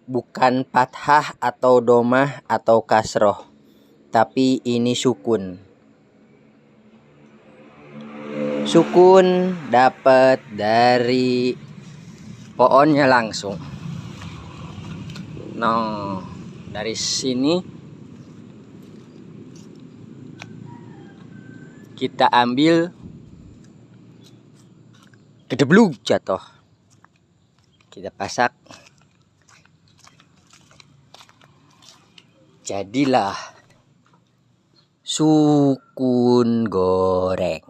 Bukan fathah atau domah atau kasroh, tapi ini sukun. Sukun dapat dari pohonnya langsung. Nah, dari sini kita ambil, kedeblug jatuh. Kita pasak. Jadilah sukun goreng.